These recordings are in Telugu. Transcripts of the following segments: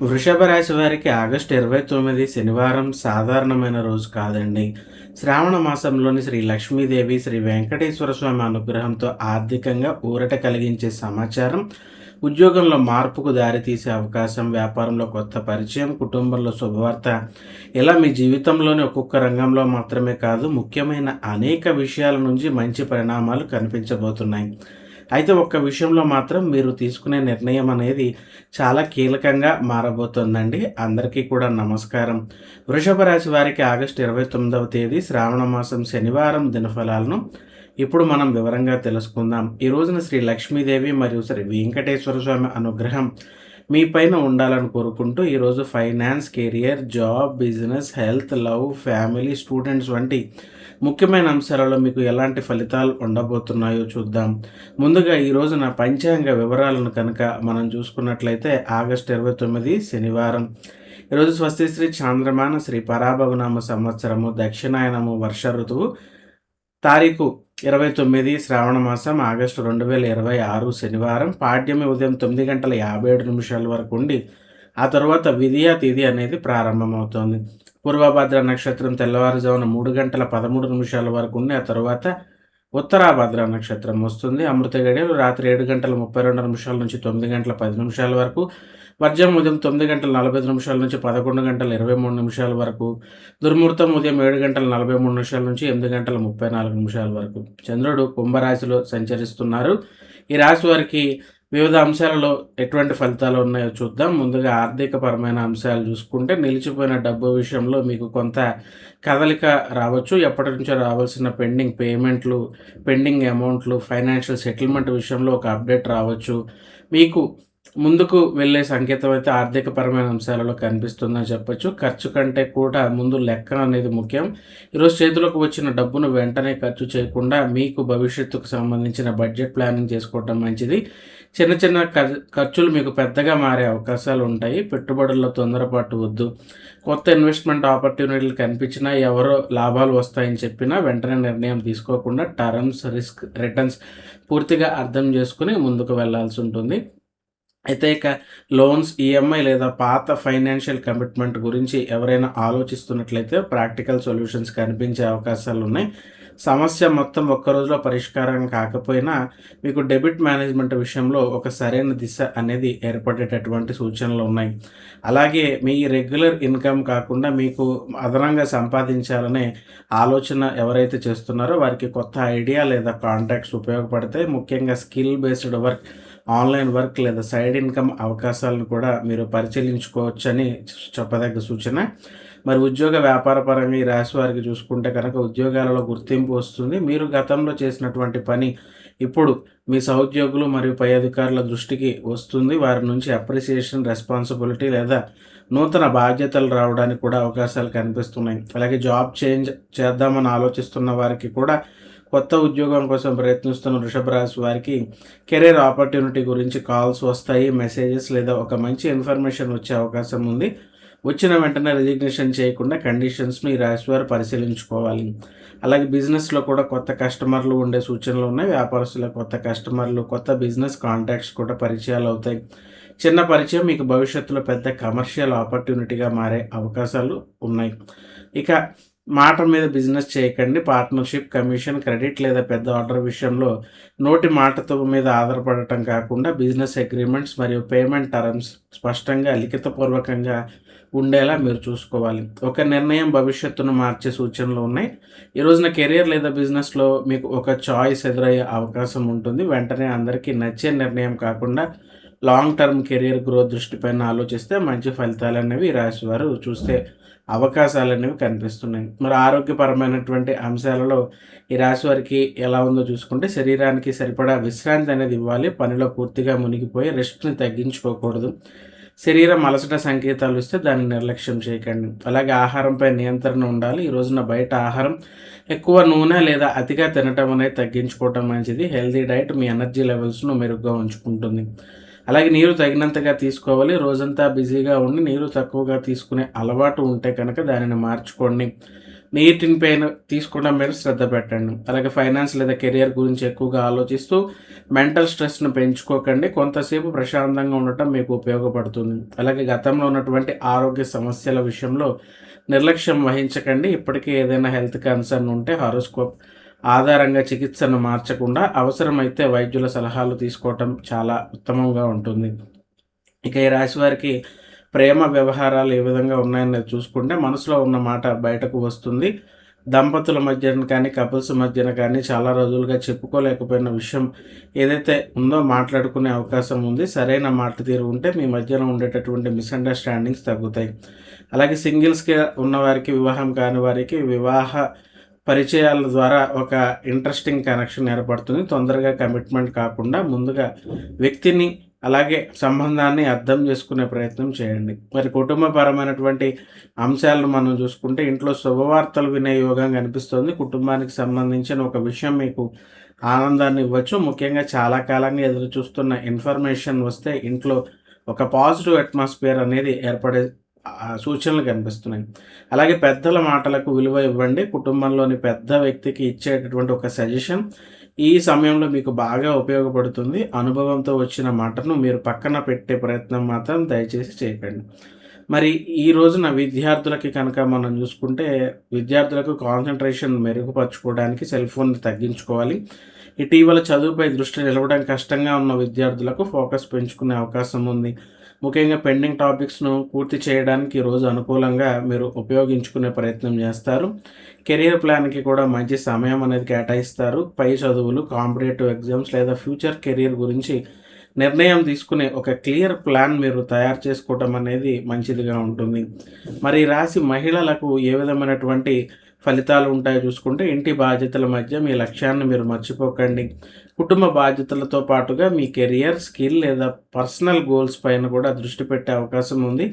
వృషభ రాశి వారికి ఆగస్టు 29 శనివారం సాధారణమైన రోజు కాదండి. శ్రావణ మాసంలోని శ్రీ లక్ష్మీదేవి, శ్రీ వెంకటేశ్వర స్వామి అనుగ్రహంతో ఆర్థికంగా ఊరట కలిగించే సమాచారం, ఉద్యోగంలో మార్పుకు దారితీసే అవకాశం, వ్యాపారంలో కొత్త పరిచయం, కుటుంబంలో శుభవార్త ఇలా మీ జీవితంలోని ఒక్కొక్క రంగంలో మాత్రమే కాదు, ముఖ్యమైన అనేక విషయాల నుంచి మంచి పరిణామాలు కనిపించబోతున్నాయి. అయితే ఒక్క విషయంలో మాత్రం మీరు తీసుకునే నిర్ణయం అనేది చాలా కీలకంగా మారబోతోందండి. అందరికీ కూడా నమస్కారం. వృషభ రాశి వారికి ఆగస్టు 29వ తేదీ శ్రావణ మాసం శనివారం దినఫలాలను ఇప్పుడు మనం వివరంగా తెలుసుకుందాం. ఈ రోజున శ్రీ లక్ష్మీదేవి మరియు శ్రీ వెంకటేశ్వర స్వామి అనుగ్రహం మీ పైన ఉండాలని కోరుకుంటూ ఈరోజు finance, career, job, business, health, love, family, students వంటి ముఖ్యమైన అంశాలలో మీకు ఎలాంటి ఫలితాలు ఉండబోతున్నాయో చూద్దాం. ముందుగా ఈ రోజున పంచాంగ వివరాలను కనుక మనం చూసుకున్నట్లయితే ఆగస్టు 29 శనివారం. ఈరోజు స్వస్తి శ్రీ చాంద్రమాన శ్రీ పరాభవనామ సంవత్సరము దక్షిణాయనము వర్ష ఋతువు తారీఖు 29 శ్రావణ మాసం ఆగస్టు 2026 శనివారం. పాడ్యమి ఉదయం 9:57 వరకు ఉండి ఆ తర్వాత విధియ తిథి అనేది ప్రారంభమవుతోంది. పూర్వభద్ర నక్షత్రం తెల్లవారుజామున 3:13 వరకు ఉండి ఆ తర్వాత ఉత్తరాభద్ర నక్షత్రం వస్తుంది. అమృత గడియలు రాత్రి 7:32 నుంచి 9:10 వరకు. వర్జం ఉదయం 9:45 నుంచి 11:23 వరకు. దుర్ముహూర్తం ఉదయం 7:43 నుంచి 8:34 వరకు. చంద్రుడు కుంభరాశిలో సంచరిస్తున్నారు. ఈ రాశి వారికి వివిధ అంశాలలో ఎటువంటి ఫలితాలు ఉన్నాయో చూద్దాం. ముందుగా ఆర్థికపరమైన అంశాలు చూసుకుంటే నిలిచిపోయిన డబ్బు విషయంలో మీకు కొంత కదలిక రావచ్చు. ఎప్పటి నుంచో రావాల్సిన పెండింగ్ పేమెంట్లు, పెండింగ్ అమౌంట్లు, ఫైనాన్షియల్ సెటిల్మెంట్ విషయంలో ఒక అప్డేట్ రావచ్చు. మీకు ముందుకు వెళ్ళే సంకేతం అయితే ఆర్థికపరమైన అంశాలలో కనిపిస్తుందని చెప్పొచ్చు. ఖర్చు కంటే కూడా ముందు లెక్క అనేది ముఖ్యం. ఈరోజు చేతిలోకి వచ్చిన డబ్బును వెంటనే ఖర్చు చేయకుండా మీకు భవిష్యత్తుకు సంబంధించిన బడ్జెట్ ప్లానింగ్ చేసుకోవటం మంచిది. చిన్న చిన్న ఖర్చులు మీకు పెద్దగా మారే అవకాశాలు ఉంటాయి. పెట్టుబడుల్లో తొందరపాటు వద్దు. కొత్త ఇన్వెస్ట్మెంట్ ఆపర్చునిటీలు కనిపించినా, ఎవరో లాభాలు వస్తాయని చెప్పినా వెంటనే నిర్ణయం తీసుకోకుండా టర్మ్స్, రిస్క్, రిటర్న్స్ పూర్తిగా అర్థం చేసుకుని ముందుకు వెళ్లాల్సి ఉంటుంది. అయితే ఇక లోన్స్, ఈఎంఐ లేదా పాత ఫైనాన్షియల్ కమిట్మెంట్ గురించి ఎవరైనా ఆలోచిస్తున్నట్లయితే ప్రాక్టికల్ సొల్యూషన్స్ కనిపించే అవకాశాలు ఉన్నాయి. సమస్య మొత్తం ఒక్క రోజులో పరిష్కారం కాకపోయినా మీకు డెబిట్ మేనేజ్మెంట్ విషయంలో ఒక సరైన దిశ అనేది ఏర్పడేటటువంటి సూచనలు ఉన్నాయి. అలాగే మీ రెగ్యులర్ ఇన్కమ్ కాకుండా మీకు అదనంగా సంపాదించాలనే ఆలోచన ఎవరైతే చేస్తున్నారో వారికి కొత్త ఐడియా లేదా కాంటాక్ట్స్ ఉపయోగపడతాయి. ముఖ్యంగా skill based work, online work లేదా సైడ్ ఇన్కమ్ అవకాశాలను కూడా మీరు పరిశీలించుకోవచ్చని చెప్పదగ్గ సూచన. మరి ఉద్యోగ వ్యాపార పరంగా ఈ రాశి వారికి చూసుకుంటే కనుక ఉద్యోగాలలో గుర్తింపు వస్తుంది. మీరు గతంలో చేసినటువంటి పని ఇప్పుడు మీ సహోద్యోగులు మరియు పై అధికారుల దృష్టికి వస్తుంది. వారి నుంచి అప్రిసియేషన్, రెస్పాన్సిబిలిటీ లేదా నూతన బాధ్యతలు రావడానికి కూడా అవకాశాలు కనిపిస్తున్నాయి. అలాగే జాబ్ చేంజ్ చేద్దామని ఆలోచిస్తున్న వారికి కూడా కొత్త ఉద్యోగం కోసం ప్రయత్నిస్తున్న వృషభ రాశి వారికి కెరీర్ ఆపర్చునిటీ గురించి కాల్స్ వస్తాయి, మెసేజెస్ లేదా ఒక మంచి ఇన్ఫర్మేషన్ వచ్చే అవకాశం ఉంది. వచ్చిన వెంటనే రిజిగ్నేషన్ చేయకుండా కండిషన్స్ను ఈ రాశి వారు పరిశీలించుకోవాలి. అలాగే బిజినెస్లో కూడా కొత్త కస్టమర్లు ఉండే సూచనలు ఉన్నాయి. వ్యాపారస్తుల కొత్త కస్టమర్లు, కొత్త బిజినెస్ కాంటాక్ట్స్ కూడా పరిచయాలు అవుతాయి. చిన్న పరిచయం మీకు భవిష్యత్తులో పెద్ద కమర్షియల్ ఆపర్చునిటీగా మారే అవకాశాలు ఉన్నాయి. ఇక మాట మీద బిజినెస్ చేయకండి. పార్ట్నర్షిప్, కమిషన్, క్రెడిట్ లేదా పెద్ద ఆర్డర్ విషయంలో నోటి మాటతో మీద ఆధారపడటం కాకుండా బిజినెస్ అగ్రిమెంట్స్ మరియు పేమెంట్ టర్మ్స్ స్పష్టంగా లిఖితపూర్వకంగా ఉండేలా మీరు చూసుకోవాలి. ఒక నిర్ణయం భవిష్యత్తును మార్చే సూచనలు ఉన్నాయి. ఈ రోజున కెరియర్ లేదా బిజినెస్లో మీకు ఒక చాయిస్ ఎదురయ్యే అవకాశం ఉంటుంది. వెంటనే అందరికీ నచ్చే నిర్ణయం కాకుండా లాంగ్ టర్మ్ కెరియర్ గ్రోత్ దృష్టిపైన ఆలోచిస్తే మంచి ఫలితాలు అనేవి రాశి వారు చూస్తే అవకాశాలు అనేవి కనిపిస్తున్నాయి. మరి ఆరోగ్యపరమైనటువంటి అంశాలలో ఈ రాశి వారికి ఎలా ఉందో చూసుకుంటే శరీరానికి సరిపడా విశ్రాంతి అనేది ఇవ్వాలి. పనిలో పూర్తిగా మునిగిపోయి రెస్ట్ని తగ్గించుకోకూడదు. శరీరం అలసట సంకేతాలు ఇస్తే దాన్ని నిర్లక్ష్యం చేయకండి. అలాగే ఆహారంపై నియంత్రణ ఉండాలి. ఈ రోజున బయట ఆహారం ఎక్కువ నూనె లేదా అతిగా తినటం అనేది తగ్గించుకోవటం మంచిది. హెల్తీ డైట్ మీ ఎనర్జీ లెవెల్స్ను మెరుగ్గా ఉంచుకుంటుంది. అలాగే నీరు తగినంతగా తీసుకోవాలి. రోజంతా బిజీగా ఉండి నీరు తక్కువగా తీసుకునే అలవాటు ఉంటే కనుక దానిని మార్చుకోండి. నీటిని పైన తీసుకోవడం మీద శ్రద్ధ పెట్టండి. అలాగే ఫైనాన్స్ లేదా కెరియర్ గురించి ఎక్కువగా ఆలోచిస్తూ మెంటల్ స్ట్రెస్‌ను పెంచుకోకండి. కొంతసేపు ప్రశాంతంగా ఉండటం మీకు ఉపయోగపడుతుంది. అలాగే గతంలో ఉన్నటువంటి ఆరోగ్య సమస్యల విషయంలో నిర్లక్ష్యం వహించకండి. ఇప్పటికే ఏదైనా హెల్త్ కన్సర్న్ ఉంటే హారోస్కోప్ ఆధారంగా చికిత్సను మార్చకుండా అవసరమైతే వైద్యుల సలహాలు తీసుకోవటం చాలా ఉత్తమంగా ఉంటుంది. ఇక ఈ రాశి వారికి ప్రేమ వ్యవహారాలు ఏ విధంగా ఉన్నాయనేది చూసుకుంటే మనసులో ఉన్న మాట బయటకు వస్తుంది. దంపతుల మధ్యన కానీ, కపుల్స్ మధ్యన కానీ చాలా రోజులుగా చెప్పుకోలేకపోయిన విషయం ఏదైతే ఉందో మాట్లాడుకునే అవకాశం ఉంది. సరైన మాట తీరు ఉంటే మీ మధ్యన ఉండేటటువంటి మిస్‌అండర్‌స్టాండింగ్స్ తగ్గుతాయి. అలాగే సింగిల్స్‌గా ఉన్నవారికి, వివాహం కాని వారికి వివాహ పరిచయాల ద్వారా ఒక ఇంట్రెస్టింగ్ కనెక్షన్ ఏర్పడుతుంది. తొందరగా కమిట్మెంట్ కాకుండా ముందుగా వ్యక్తిని అలాగే సంబంధాన్ని అర్థం చేసుకునే ప్రయత్నం చేయండి. మరి కుటుంబపరమైనటువంటి అంశాలను మనం చూసుకుంటే ఇంట్లో శుభవార్తలు వినే యోగం కనిపిస్తుంది. కుటుంబానికి సంబంధించిన ఒక విషయం మీకు ఆనందాన్ని ఇవ్వచ్చు. ముఖ్యంగా చాలా కాలంగా ఎదురు చూస్తున్న ఇన్ఫర్మేషన్ వస్తే ఇంట్లో ఒక పాజిటివ్ అట్మాస్ఫియర్ అనేది ఏర్పడే సూచనలు కనిపిస్తున్నాయి. అలాగే పెద్దల మాటలకు విలువ ఇవ్వండి. కుటుంబంలోని పెద్ద వ్యక్తికి ఇచ్చేటటువంటి ఒక సజెషన్ ఈ సమయంలో మీకు బాగా ఉపయోగపడుతుంది. అనుభవంతో వచ్చిన మాటను మీరు పక్కన పెట్టే ప్రయత్నం మాత్రం దయచేసి చేయకండి. మరి ఈ రోజున విద్యార్థులకి కనుక మనం చూసుకుంటే, విద్యార్థులకు కాన్సంట్రేషన్ మెరుగుపరుచుకోవడానికి సెల్ ఫోన్‌ని తగ్గించుకోవాలి. ఇటీవల చదువుపై దృష్టి నిలవడం కష్టంగా ఉన్న విద్యార్థులకు ఫోకస్ పెంచుకునే అవకాశం ఉంది. ముఖ్యంగా పెండింగ్ టాపిక్స్‌ను పూర్తి చేయడానికి ఈ రోజు అనుకూలంగా మీరు ఉపయోగించుకునే ప్రయత్నం చేస్తారు. కెరియర్ ప్లాన్‌కి కూడా మంచి సమయం అనేది కేటాయిస్తారు. పై చదువులు, కాంపిటేటివ్ ఎగ్జామ్స్ లేదా ఫ్యూచర్ కెరియర్ గురించి నిర్ణయం తీసుకునే ఒక క్లియర్ ప్లాన్ మీరు తయారు చేసుకోవటం అనేది మంచిదిగా ఉంటుంది. మరి ఈ రాశి మహిళలకు ఏ విధమైనటువంటి ఫలితాలు ఉంటాయో చూసుకుంటే, ఇంటి బాధ్యతల మధ్య మీ లక్ష్యాన్ని మీరు మర్చిపోకండి. కుటుంబ బాధ్యతలతో పాటుగా మీ కెరియర్, స్కిల్ లేదా పర్సనల్ గోల్స్ పైన కూడా దృష్టి పెట్టే అవకాశం ఉంది.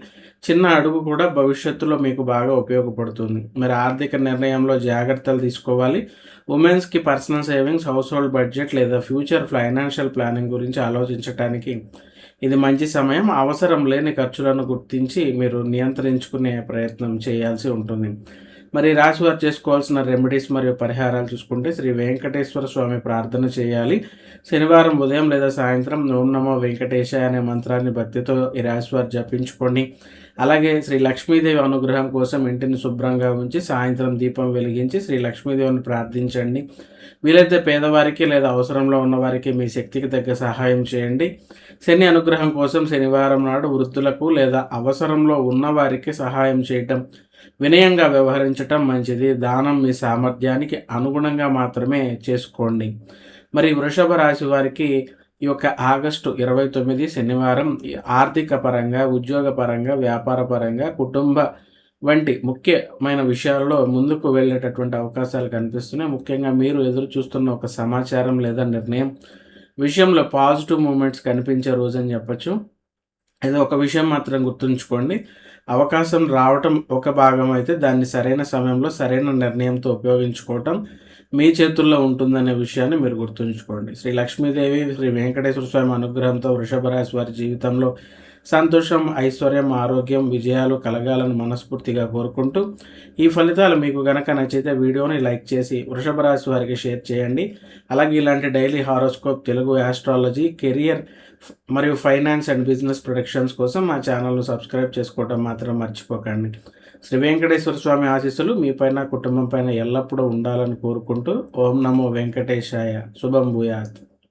చిన్న అడుగు కూడా భవిష్యత్తులో మీకు బాగా ఉపయోగపడుతుంది. మరి ఆర్థిక నిర్ణయంలో జాగ్రత్తలు తీసుకోవాలి. ఉమెన్స్‌కి personal savings, house hold budget లేదా ఫ్యూచర్ ఫైనాన్షియల్ ప్లానింగ్ గురించి ఆలోచించటానికి ఇది మంచి సమయం. అవసరం లేని ఖర్చులను గుర్తించి మీరు నియంత్రించుకునే ప్రయత్నం చేయాల్సి ఉంటుంది. మరి రాశివారు చేసుకోవాల్సిన రెమెడీస్ మరియు పరిహారాలు చూసుకుంటే, శ్రీ వెంకటేశ్వర స్వామి ప్రార్థన చేయాలి. శనివారం ఉదయం లేదా సాయంత్రం ఓం నమో వెంకటేశాయ అనే మంత్రాన్ని భక్తితో ఈ రాశివారు జపించుకోండి. అలాగే శ్రీ లక్ష్మీదేవి అనుగ్రహం కోసం ఇంటిని శుభ్రంగా ఉంచి సాయంత్రం దీపం వెలిగించి శ్రీ లక్ష్మీదేవిని ప్రార్థించండి. వీలైతే పేదవారికి లేదా అవసరంలో ఉన్నవారికి మీ శక్తికి తగ్గ సహాయం చేయండి. శని అనుగ్రహం కోసం శనివారం నాడు వృద్ధులకు లేదా అవసరంలో ఉన్నవారికి సహాయం చేయటం, వినయంగా వ్యవహరించటం మంచిది. దానం మీ సామర్థ్యానికి అనుగుణంగా మాత్రమే చేసుకోండి. మరి వృషభ రాశి వారికి ఈ యొక్క ఆగస్టు 29 శనివారం ఆర్థిక పరంగా, ఉద్యోగపరంగా, వ్యాపార పరంగా, కుటుంబ వంటి ముఖ్యమైన విషయాల్లో ముందుకు వెళ్ళేటటువంటి అవకాశాలు కనిపిస్తున్నాయి. ముఖ్యంగా మీరు ఎదురు చూస్తున్న ఒక సమాచారం లేదా నిర్ణయం విషయంలో పాజిటివ్ మూమెంట్స్ కనిపించే రోజని చెప్పొచ్చు. అయితే ఒక విషయం మాత్రం గుర్తుంచుకోండి. అవకాశం రావటం ఒక భాగం అయితే దాన్ని సరైన సమయంలో సరైన నిర్ణయంతో ఉపయోగించుకోవటం మీ చేతుల్లో ఉంటుందనే విషయాన్ని మీరు గుర్తుంచుకోండి. శ్రీ లక్ష్మీదేవి, శ్రీ వెంకటేశ్వర స్వామి అనుగ్రహంతో వృషభ రాశి వారి జీవితంలో సంతోషం, ఐశ్వర్యం, ఆరోగ్యం, విజయాలు కలగాలని మనస్ఫూర్తిగా కోరుకుంటూ, ఈ ఫలితాలు మీకు గనక నచ్చితే వీడియోని లైక్ చేసి వృషభ రాశి వారికి షేర్ చేయండి. అలాగే ఇలాంటి daily horoscope, Telugu astrology, career మరియు ఫైనాన్స్ అండ్ బిజినెస్ ప్రొడక్షన్స్ కోసం మా ఛానల్ను సబ్స్క్రైబ్ చేసుకోవడం మాత్రం మర్చిపోకండి. శ్రీ వెంకటేశ్వర స్వామి ఆశీస్సులు మీపైన, కుటుంబం పైన ఎల్లప్పుడూ ఉండాలని కోరుకుంటూ ఓం నమో వెంకటేశాయ. శుభం భూయాత్.